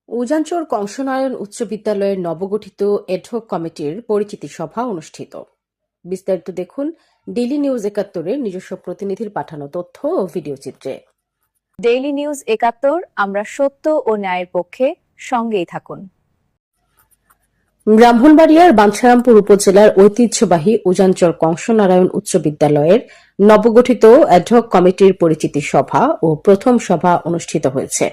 উজানচর কংসনারায়ণ উচ্চ বিদ্যালয়ের নবগঠিত এডহক কমিটির পরিচিতি সভা অনুষ্ঠিত। বিস্তারিত দেখুন ডেইলি নিউজ ৭১-এর নিজস্ব প্রতিনিধির পাঠানো তথ্য ও ভিডিও চিত্রে। ডেইলি নিউজ ৭১, আমরা সত্য ও ন্যায়ের পক্ষে, সঙ্গেই থাকুন। ব্রাহ্মণবাড়িয়ার বাঞ্ছারামপুর উপজেলার ঐতিহ্যবাহী উজানচর কংসনারায়ণ উচ্চ বিদ্যালয়ের নবগঠিত এডহক কমিটির পরিচিতি সভা ও প্রথম সভা অনুষ্ঠিত হয়েছে।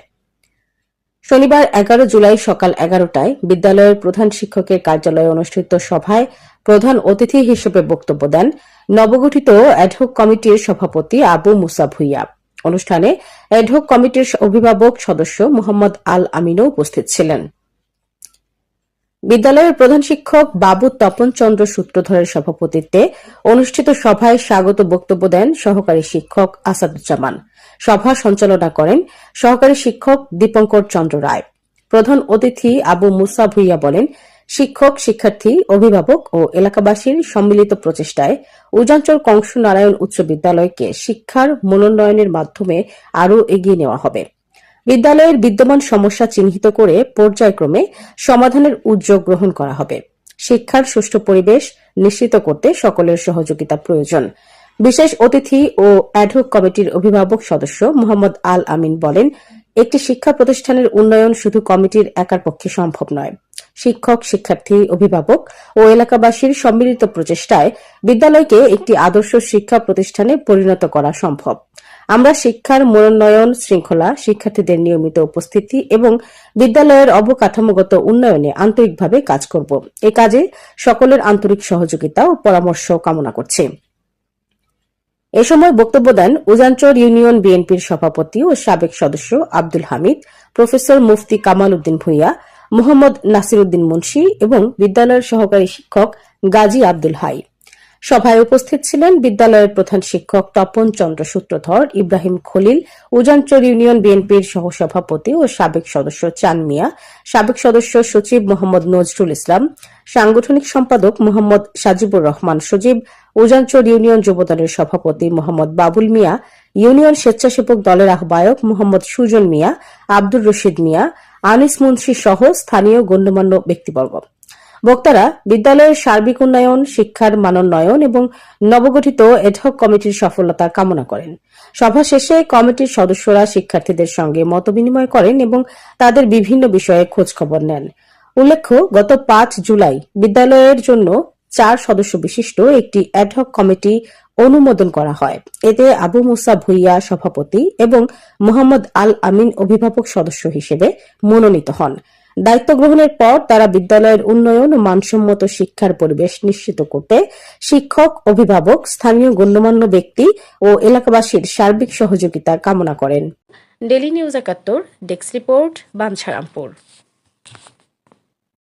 শনিবার ১১ জুলাই সকাল ১১টায় বিদ্যালয়ের প্রধান শিক্ষকের কার্যালয়ে অনুষ্ঠিত সভায় প্রধান অতিথি হিসেবে বক্তব্য দেন নবগঠিত এডহক কমিটির সভাপতি আবু মুসা ভুইয়া। অনুষ্ঠানে এডহক কমিটির অভিভাবক সদস্য মোহাম্মদ আল আমিনও উপস্থিত ছিলেন। বিদ্যালয়ের প্রধান শিক্ষক বাবু তপন চন্দ্র সূত্রধরের সভাপতিত্বে অনুষ্ঠিত সভায় স্বাগত বক্তব্য দেন সহকারী শিক্ষক আসাদুজ্জামান। সভা সঞ্চালনা করেন সহকারী শিক্ষক দীপঙ্কর চন্দ্র রায়। প্রধান অতিথি আবু মুসা ভুইয়া বলেন, শিক্ষক, শিক্ষার্থী, অভিভাবক ও এলাকাবাসীর সম্মিলিত প্রচেষ্টায় উজানচর কংসনারায়ণ উচ্চ বিদ্যালয়কে শিক্ষার মনোন্নয়নের মাধ্যমে আরও এগিয়ে নেওয়া হবে। বিদ্যালয়ের বিদ্যমান সমস্যা চিহ্নিত করে পর্যায়ক্রমে সমাধানের উদ্যোগ গ্রহণ করা হবে। শিক্ষার সুষ্ঠু পরিবেশ নিশ্চিত করতে সকলের সহযোগিতা প্রয়োজন। বিশেষ অতিথি ও অ্যাডহক কমিটির অভিভাবক সদস্য মোহাম্মদ আল আমিন বলেন, একটি শিক্ষা প্রতিষ্ঠানের উন্নয়ন শুধু কমিটির একার পক্ষে সম্ভব নয়। শিক্ষক, শিক্ষার্থী, অভিভাবক ও এলাকাবাসীর সম্মিলিত প্রচেষ্টায় বিদ্যালয়কে একটি আদর্শ শিক্ষা প্রতিষ্ঠানে পরিণত করা সম্ভব। আমরা শিক্ষার মনোন্নয়ন, শৃঙ্খলা, শিক্ষার্থীদের নিয়মিত উপস্থিতি এবং বিদ্যালয়ের অবকাঠামোগত উন্নয়নে আন্তরিকভাবে কাজ করব। এ কাজে সকলের আন্তরিক সহযোগিতা ও পরামর্শ কামনা করছি। এ সময় বক্তব্য দেন উজানচর ইউনিয়ন বিএনপির সভাপতি ও সাবেক সদস্য আব্দুল হামিদ, প্রফেসর মুফতি কামাল উদ্দিন ভূঁইয়া, মোহাম্মদ নাসির উদ্দিন মুন্সি এবং বিদ্যালয়ের সহকারী শিক্ষক গাজী আব্দুল হাই। সভায় উপস্থিত ছিলেন বিদ্যালয়ের প্রধান শিক্ষক তপন চন্দ্র সূত্রধর, ইব্রাহিম খলিল, উজানচর ইউনিয়ন বিএনপির সহসভাপতি ও সাবেক সদস্য চান মিয়া, সাবেক সদস্য সচিব মোহাম্মদ নজরুল ইসলাম, সাংগঠনিক সম্পাদক মোহাম্মদ সাজিবুর রহমান সজীব, উজানচর ইউনিয়ন যুবদলের সভাপতি মোহাম্মদ বাবুল মিয়া, ইউনিয়ন স্বেচ্ছাসেবক দলের আহ্বায়ক মোহাম্মদ সুজন মিয়া, আব্দুর রশিদ মিয়া, আনিস মুন্সি সহ স্থানীয় গণ্যমান্য ব্যক্তিবর্গ। বক্তারা বিদ্যালয়ের সার্বিক উন্নয়ন, শিক্ষার মানোন্নয়ন এবং নবগঠিত এডহক কমিটির সফলতা কামনা করেন। সভা শেষে কমিটির সদস্যরা শিক্ষার্থীদের সঙ্গে মতবিনিময় করেন এবং তাদের বিভিন্ন বিষয়ে খোঁজখবর নেন। উল্লেখ্য, গত ৫ জুলাই বিদ্যালয়ের জন্য ৪ সদস্য বিশিষ্ট একটি এডহক কমিটি অনুমোদন করা হয়। এতে আবু মুসা ভুইয়া সভাপতি এবং মোহাম্মদ আল আমিন অভিভাবক সদস্য হিসেবে মনোনীত হন। দায়িত্ব গ্রহণের পর তারা বিদ্যালয়ের উন্নয়ন ও মানসম্মত শিক্ষার পরিবেশ নিশ্চিত করতে শিক্ষক, অভিভাবক, স্থানীয় গণ্যমান্য ব্যক্তি ও এলাকাবাসীর সার্বিক সহযোগিতা কামনা করেন। Daily news ৭১, desk report, Bancharampur.